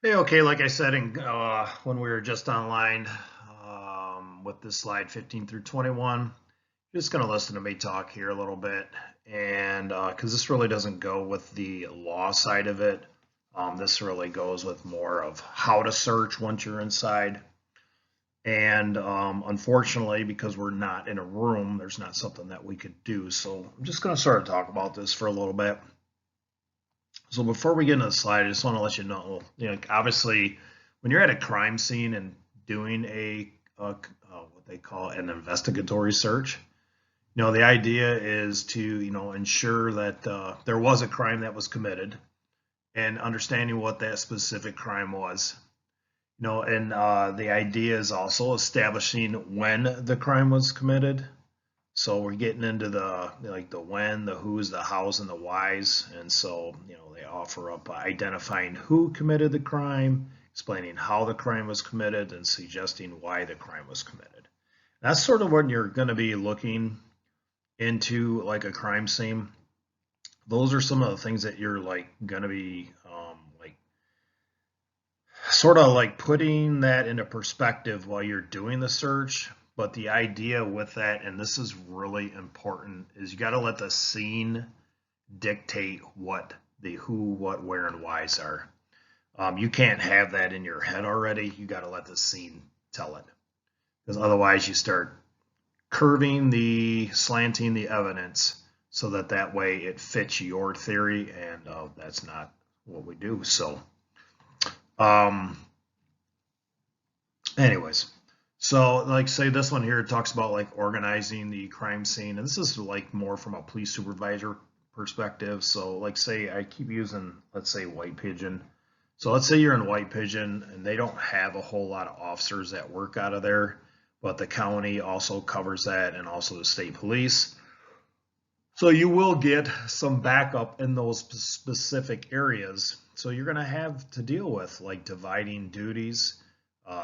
Hey, okay, like I said when we were just online with this slide 15 through 21, just going to listen to me talk here a little bit. And because this really doesn't go with the law side of it, this really goes with more of how to search once you're inside. And unfortunately, because we're not in a room, there's not something that we could do. So I'm just going to sort of talk about this for a little bit. So before we get into the slide, I just want to let you know, obviously, when you're at a crime scene and doing what they call an investigatory search, you know, the idea is to, you know, ensure that there was a crime that was committed and understanding what that specific crime was. You know, and the idea is also establishing when the crime was committed. So we're getting into the when, the who's, the hows, and the whys. And so, you know, they offer up identifying who committed the crime, explaining how the crime was committed, and suggesting why the crime was committed. That's sort of when you're going to be looking into like a crime scene. Those are some of the things that you're like going to be like sort of like putting that into perspective while you're doing the search. But the idea with that, and this is really important, is you got to let the scene dictate what the who, what, where, and whys are. You can't have that in your head already. You got to let the scene tell it, because otherwise you start slanting the evidence so that that way it fits your theory, and that's not what we do. So, um, anyways, so like say this one here talks about like organizing the crime scene, and this is like more from a police supervisor perspective. So like say I keep using, let's say, White Pigeon. So let's say you're in White Pigeon and they don't have a whole lot of officers that work out of there, but the county also covers that and also the state police. So you will get some backup in those specific areas. So you're going to have to deal with like dividing duties,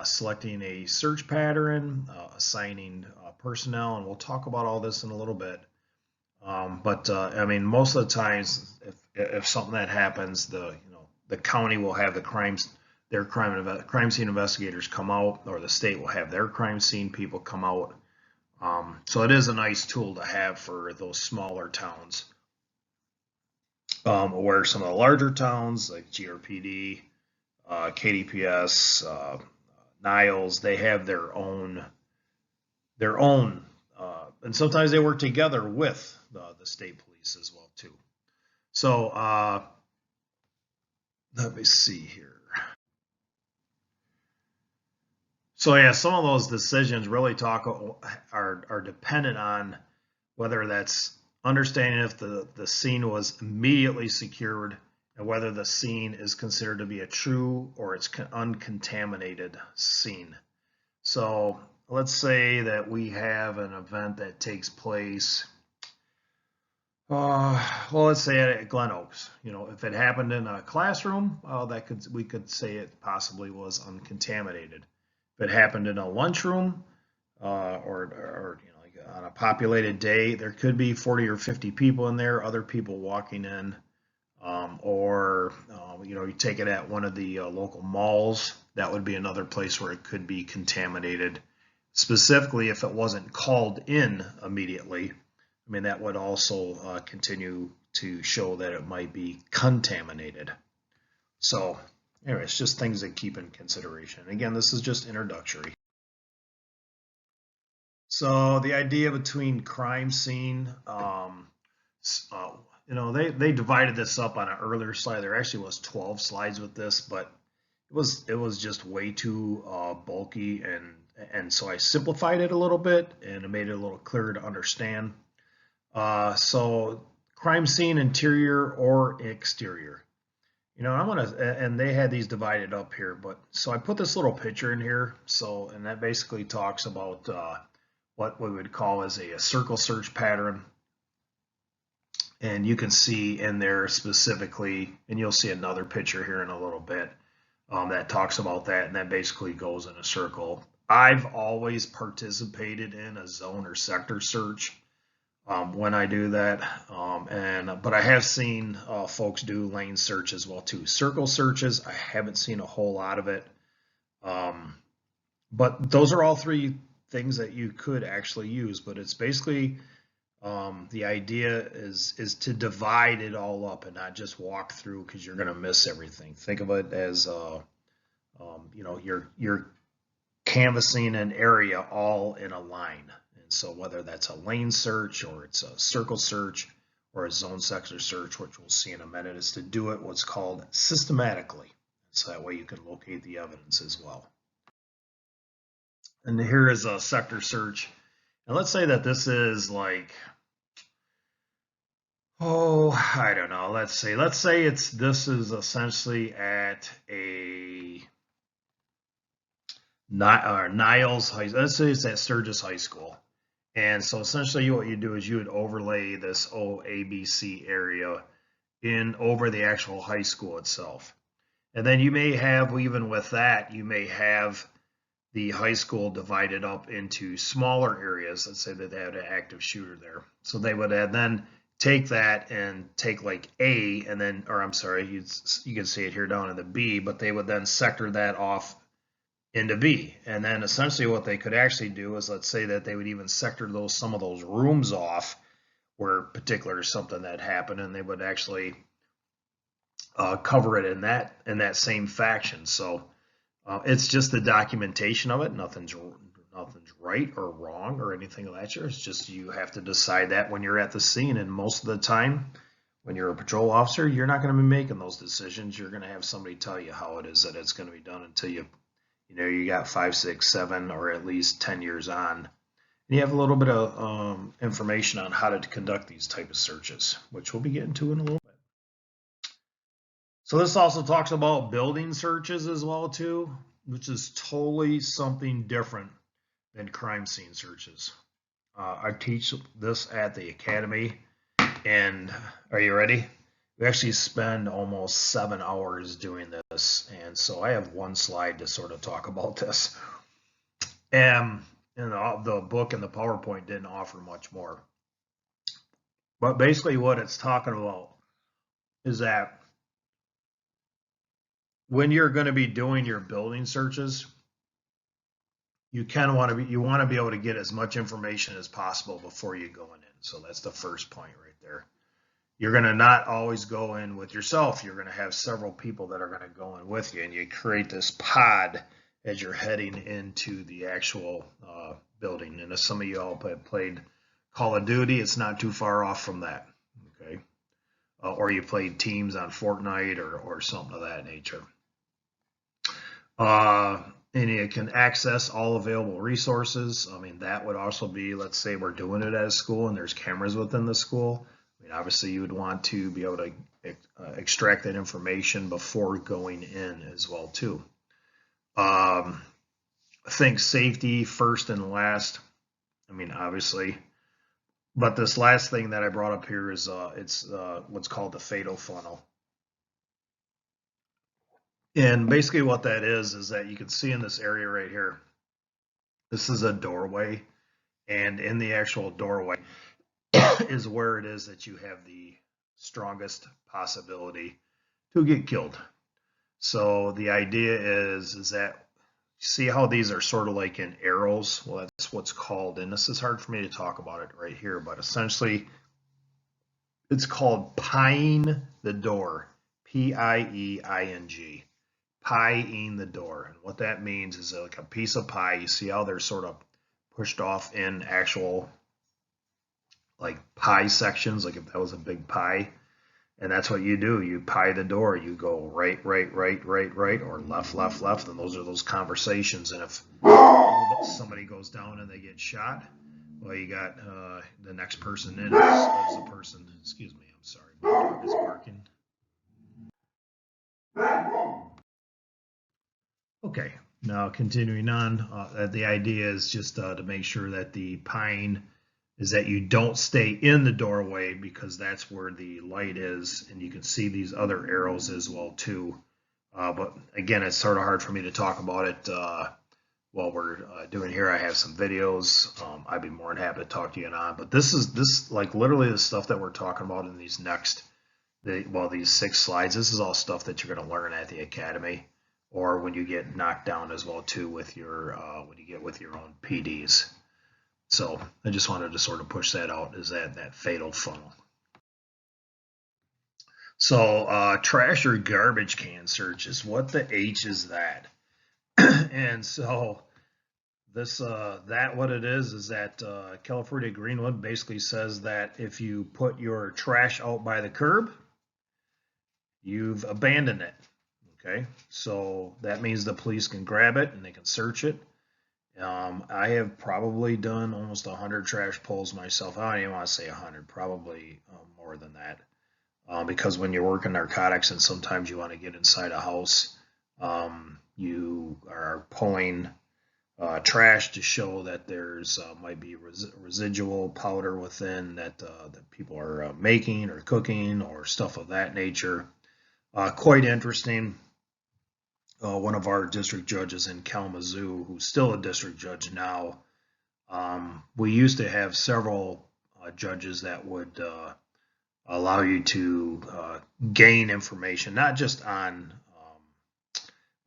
selecting a search pattern, assigning personnel, and we'll talk about all this in a little bit. But I mean, most of the times, if something that happens, the county will have their crime scene investigators come out, or the state will have their crime scene people come out. So it is a nice tool to have for those smaller towns. Where some of the larger towns like GRPD, KDPS, Niles, they have their own, and sometimes they work together with the state police as well too. So let me see here. So yeah, some of those decisions really are dependent on whether that's understanding if the scene was immediately secured and whether the scene is considered to be a true or it's uncontaminated scene. So let's say that we have an event that takes place. Well, let's say at Glen Oaks. You know, if it happened in a classroom, we could say it possibly was uncontaminated. If it happened in a lunchroom, or you know, like on a populated day, there could be 40 or 50 people in there, other people walking in, or you know, you take it at one of the local malls. That would be another place where it could be contaminated. Specifically, if it wasn't called in immediately, I mean, that would also continue to show that it might be contaminated. So, anyways, just things to keep in consideration. Again, this is just introductory. So the idea between crime scene, uh, you know, they divided this up on an earlier slide. There actually was 12 slides with this, but it was just way too bulky, and so I simplified it a little bit and it made it a little clearer to understand. So crime scene, interior or exterior. You know, and they had these divided up here, but so I put this little picture in here. So, and that basically talks about what we would call as a circle search pattern. And you can see in there specifically, and you'll see another picture here in a little bit that talks about that, and that basically goes in a circle. I've always participated in a zone or sector search. when I do that. But I have seen folks do lane search as well too. Circle searches, I haven't seen a whole lot of it. But those are all three things that you could actually use. But it's basically the idea is to divide it all up and not just walk through because you're going to miss everything. Think of it as you know, you're canvassing an area all in a line. And so whether that's a lane search or it's a circle search or a zone sector search, which we'll see in a minute, is to do it what's called systematically. So that way you can locate the evidence as well. And here is a sector search. And let's say that this is like, oh, I don't know. Let's say this is essentially at a Niles High. Let's say it's at Sturgis High School. And so essentially what you do is you would overlay this OABC area in over the actual high school itself. And then you may have, even with that, you may have the high school divided up into smaller areas. Let's say that they had an active shooter there. So they would then take that and take like A and then, or I'm sorry, you can see it here down in the B, but they would then sector that off into B. And then essentially what they could actually do is, let's say that they would even sector some of those rooms off where particular something that happened, and they would actually cover it in that same faction. So it's just the documentation of it. Nothing's right or wrong or anything of that sort. It's just you have to decide that when you're at the scene, and most of the time when you're a patrol officer, you're not going to be making those decisions. You're going to have somebody tell you how it is that it's going to be done until you got 5, 6, 7, or at least 10 years on. And you have a little bit of information on how to conduct these type of searches, which we'll be getting to in a little bit. So this also talks about building searches as well too, which is totally something different than crime scene searches. I teach this at the academy, and are you ready? We actually spend almost 7 hours doing this, and so I have one slide to sort of talk about this. And the book and the PowerPoint didn't offer much more. But basically what it's talking about is that when you're going to be doing your building searches, you want to be able to get as much information as possible before you go in. So that's the first point right there. You're going to not always go in with yourself. You're going to have several people that are going to go in with you, and you create this pod as you're heading into the actual building. And as some of you all have played Call of Duty, it's not too far off from that. Okay, or you played Teams on Fortnite or something of that nature. And you can access all available resources. I mean, that would also be, let's say we're doing it at a school and there's cameras within the school. I mean, obviously you would want to be able to extract that information before going in as well too. I think safety first and last. I mean, obviously, but this last thing that I brought up here is it's what's called the fatal funnel. And basically what that is that you can see in this area right here, this is a doorway, and in the actual doorway is where it is that you have the strongest possibility to get killed. So the idea is that, see how these are sort of like in arrows? Well, that's what's called, and this is hard for me to talk about it right here, but essentially it's called pieing the door, P-I-E-I-N-G. Pieing the door. And what that means is like a piece of pie. You see how they're sort of pushed off in actual like pie sections, like if that was a big pie. And that's what you do. You pie the door. You go right, right, right, right, right, or left, left, left. And those are those conversations. And if somebody goes down and they get shot, well, you got the next person in is the person. Excuse me, I'm sorry. My dog is barking. Okay, now continuing on, the idea is just to make sure that the pieing is that you don't stay in the doorway, because that's where the light is, and you can see these other arrows as well too. But again, it's sort of hard for me to talk about it while we're doing here, I have some videos. I'd be more than happy to talk to you on. But this like literally the stuff that we're talking about in these these 6 slides. This is all stuff that you're going to learn at the academy, or when you get knocked down as well too with your when you get with your own PDs. So I just wanted to sort of push that out, is that fatal funnel. So trash or garbage can searches, what the H is that? And so this that what it is that California Greenwood basically says that if you put your trash out by the curb, you've abandoned it. Okay, so that means the police can grab it and they can search it. I have probably done almost 100 trash pulls myself. I don't even want to say 100, probably more than that. Because when you're working narcotics and sometimes you want to get inside a house, you are pulling trash to show that there's might be residual powder within that that people are making or cooking or stuff of that nature. Quite interesting. One of our district judges in Kalamazoo, who's still a district judge now, we used to have several judges that would allow you to gain information, not just on,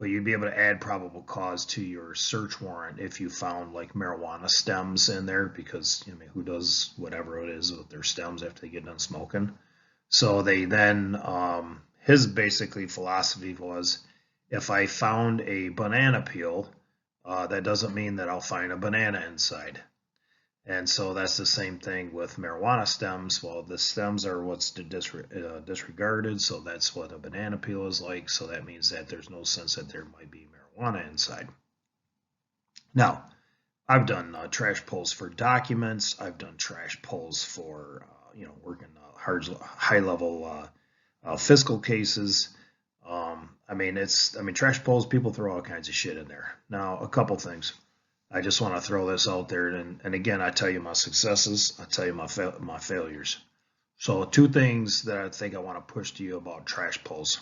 but you'd be able to add probable cause to your search warrant if you found like marijuana stems in there, because I mean, who does whatever it is with their stems after they get done smoking? So they then, his basically philosophy was, if I found a banana peel, that doesn't mean that I'll find a banana inside. And so that's the same thing with marijuana stems. Well, the stems are what's disregarded, so that's what a banana peel is like. So that means that there's no sense that there might be marijuana inside. Now, I've done trash pulls for documents. I've done trash pulls for working high level fiscal cases. I mean, trash pulls, people throw all kinds of shit in there. Now, a couple things. I just want to throw this out there, and again, I tell you my successes, I tell you my failures. So 2 things that I think I want to push to you about trash pulls.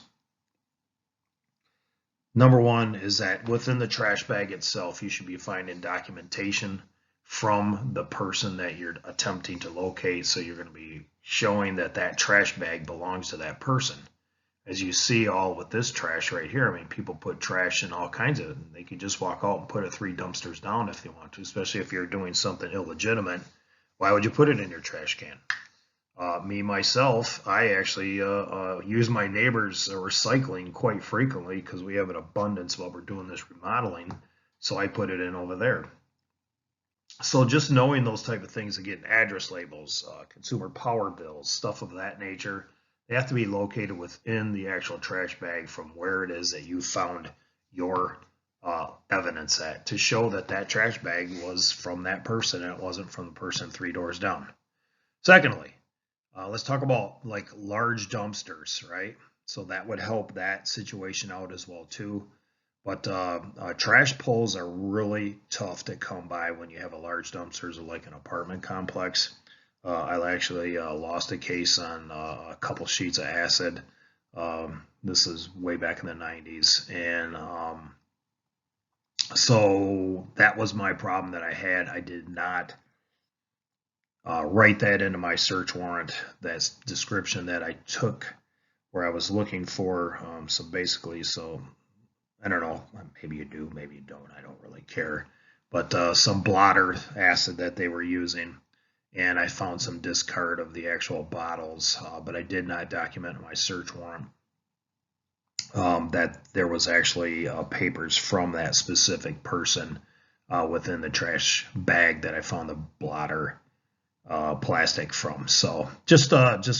Number 1 is that within the trash bag itself, you should be finding documentation from the person that you're attempting to locate. So you're going to be showing that that trash bag belongs to that person. As you see all with this trash right here, I mean, people put trash in all kinds of, they could just walk out and put it 3 dumpsters down if they want to, especially if you're doing something illegitimate. Why would you put it in your trash can? Myself, I actually use my neighbor's recycling quite frequently because we have an abundance while we're doing this remodeling. So I put it in over there. So just knowing those type of things, again, address labels, consumer power bills, stuff of that nature, they have to be located within the actual trash bag from where it is that you found your evidence at, to show that that trash bag was from that person and it wasn't from the person 3 doors down. Secondly, let's talk about like large dumpsters, right? So that would help that situation out as well too. But trash pulls are really tough to come by when you have a large dumpsters or like an apartment complex. I actually lost a case on a couple sheets of acid. This is way back in the 90s. And so that was my problem that I had. I did not write that into my search warrant, that description that I took where I was looking for. So basically, so I don't know, maybe you do, maybe you don't, I don't really care. But some blotter acid that they were using. And I found some discard of the actual bottles, but I did not document in my search warrant that there was actually papers from that specific person within the trash bag that I found the blotter plastic from. So just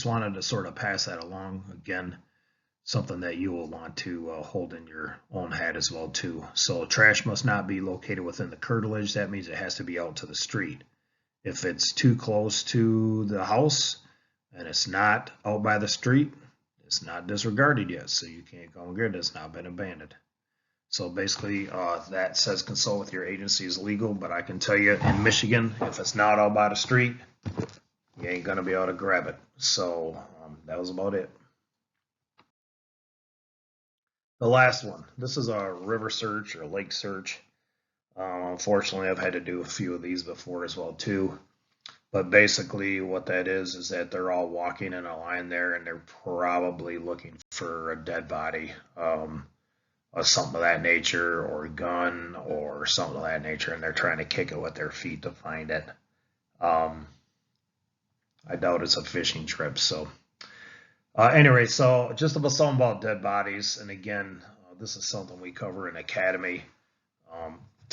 wanted to sort of pass that along. Again, something that you will want to hold in your own hat as well too. So trash must not be located within the curtilage. That means it has to be out to the street. If it's too close to the house and it's not out by the street, it's not disregarded yet, so you can't go and get it. It's not been abandoned. So basically, that says consult with your agency is legal, but I can tell you in Michigan, if it's not out by the street, you ain't gonna be able to grab it. So that was about it. The last one, this is a river search or lake search. Unfortunately, I've had to do a few of these before as well too. But basically what that is that they're all walking in a line there, and they're probably looking for a dead body, or something of that nature, or a gun or something of that nature, and they're trying to kick it with their feet to find it. I doubt it's a fishing trip. So anyway, so just about something about dead bodies. And again, this is something we cover in Academy.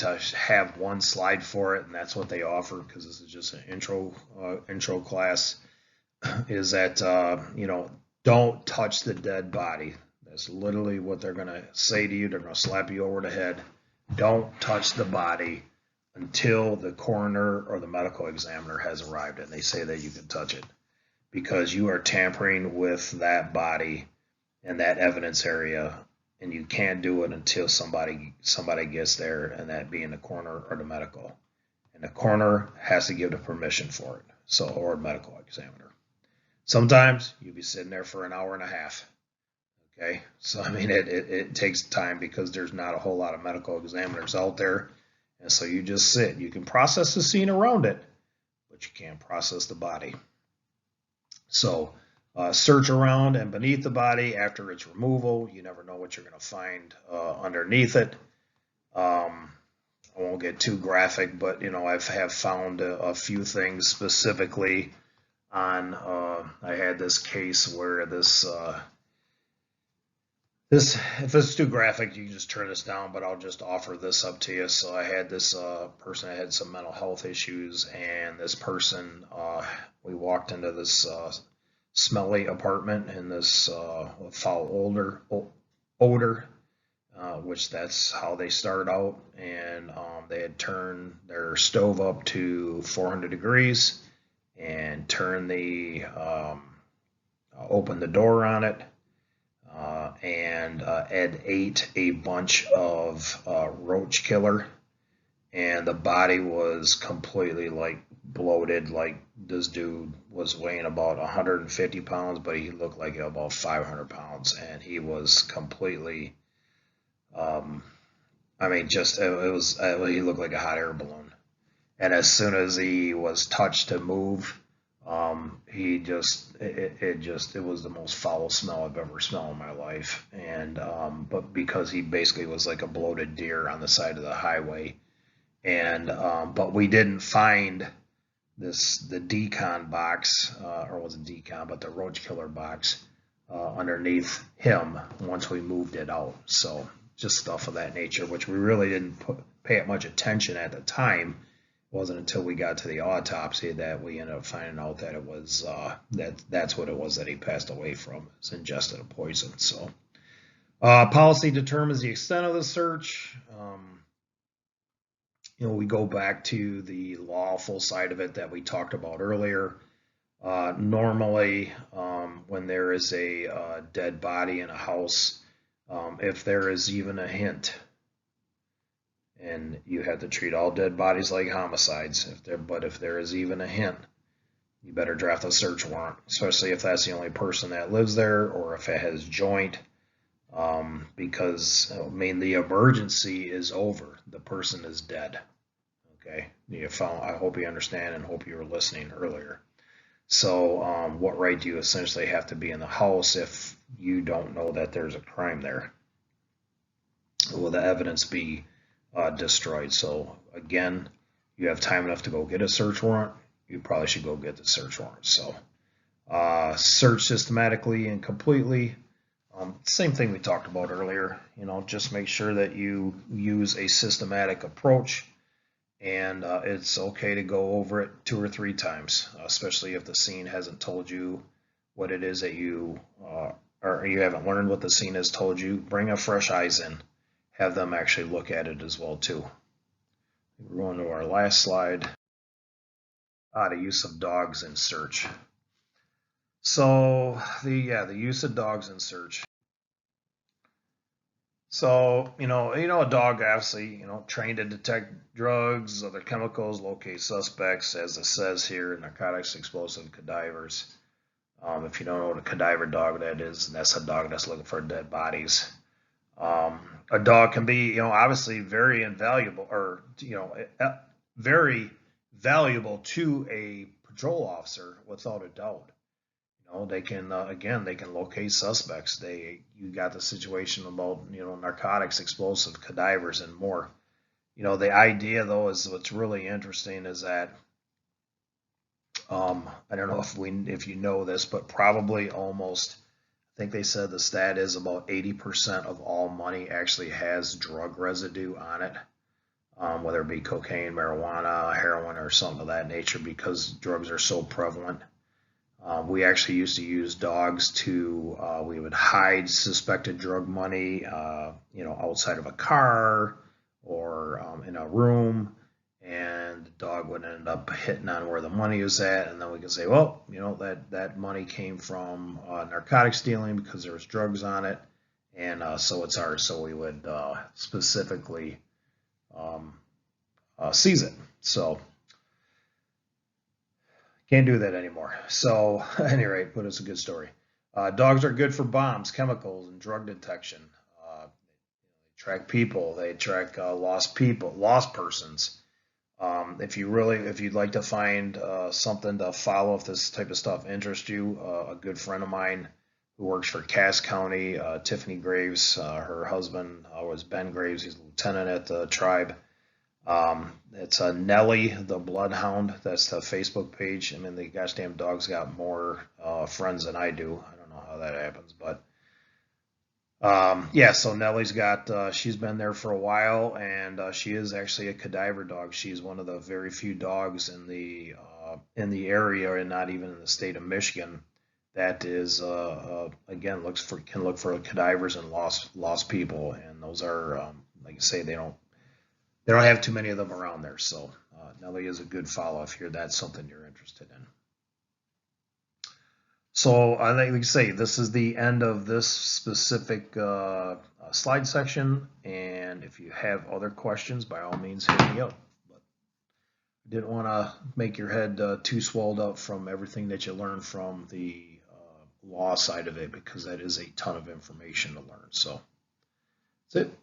To have one slide for it, and that's what they offer, because this is just an intro class, is that don't touch the dead body. That's literally what they're going to say to you. They're going to slap you over the head. Don't touch the body until the coroner or the medical examiner has arrived and they say that you can touch it, because you are tampering with that body and that evidence area, and you can't do it until somebody gets there, and that being the coroner or the medical, and the coroner has to give the permission for it, so, or a medical examiner. Sometimes you'll be sitting there for an hour and a half. Okay, so I mean it takes time, because there's not a whole lot of medical examiners out there, and so you just sit. You can process the scene around it, but you can't process the body. So search around and beneath the body after its removal. You never know what you're going to find underneath it. I won't get too graphic, but I have found a few things specifically on. I had this case where this. If it's too graphic, you can just turn this down, but I'll just offer this up to you. So I had this person that had some mental health issues, and this person, we walked into this smelly apartment in this foul odor, which that's how they start out. And they had turned their stove up to 400 degrees and turned opened the door on it. And Ed ate a bunch of roach killer, and the body was completely like bloated. Like, this dude was weighing about 150 pounds, but he looked like about 500 pounds, and he was completely, I mean, just it was he looked like a hot air balloon. And as soon as he was touched to move, it was the most foul smell I've ever smelled in my life. And but because he basically was like a bloated deer on the side of the highway, and but we didn't find the decon box, or was it decon, but the roach killer box underneath him once we moved it out. So just stuff of that nature, which we really didn't pay much attention at the time. It wasn't until we got to the autopsy that we ended up finding out that it was that's what it was that he passed away from. It's ingested a poison. So policy determines the extent of the search. We go back to the lawful side of it that we talked about earlier. Normally, when there is a dead body in a house, if there is even a hint, and you have to treat all dead bodies like homicides, but if there is even a hint, you better draft a search warrant, especially if that's the only person that lives there, or if it has joint, because I mean the emergency is over. The person is dead. Okay, I hope you understand, and hope you were listening earlier. So what right do you essentially have to be in the house if you don't know that there's a crime there? Will the evidence be destroyed? So again, you have time enough to go get a search warrant, you probably should go get the search warrant. So search systematically and completely. Same thing we talked about earlier. Just make sure that you use a systematic approach, and it's okay to go over it 2 or 3 times, especially if the scene hasn't told you what it is that or you haven't learned what the scene has told you. Bring a fresh eyes in. Have them actually look at it as well too. We're going to our last slide. The use of dogs in search. So the use of dogs in search. So a dog obviously trained to detect drugs, other chemicals, locate suspects, as it says here, narcotics, explosive, cadavers. If you don't know what a cadaver dog that is, that's a dog that's looking for dead bodies. a dog can be, obviously very invaluable, or very valuable to a patrol officer without a doubt. They can again, they can locate suspects. You got the situation about narcotics, explosive, cadavers, and more. The idea though is what's really interesting is that I don't know if you know this, but probably almost, I think they said the stat is about 80% of all money actually has drug residue on it, whether it be cocaine, marijuana, heroin, or something of that nature, because drugs are so prevalent. We actually used to use dogs to, we would hide suspected drug money, outside of a car or in a room, and the dog would end up hitting on where the money was at, and then we could say, well, that money came from narcotics dealing because there was drugs on it, and so it's ours. So we would specifically seize it. So can't do that anymore. So at any rate, but it's a good story. Dogs are good for bombs, chemicals, and drug detection. They track people. They track lost people, lost persons. If you'd like to find something to follow, if this type of stuff interests you, a good friend of mine who works for Cass County, Tiffany Graves, her husband was Ben Graves. He's a lieutenant at the tribe. It's Nellie the Bloodhound. That's the Facebook page. I mean, the gosh damn dog's got more friends than I do. I don't know how that happens, but yeah. So Nellie's got. She's been there for a while, and she is actually a cadaver dog. She's one of the very few dogs in the area, and not even in the state of Michigan, that is again can look for cadavers and lost people, and those are like I say, they don't have too many of them around there. So Nellie is a good follow if that's something you're interested in. So like I say, this is the end of this specific slide section. And if you have other questions, by all means, hit me up. But I didn't want to make your head too swelled up from everything that you learned from the law side of it, because that is a ton of information to learn. So that's it.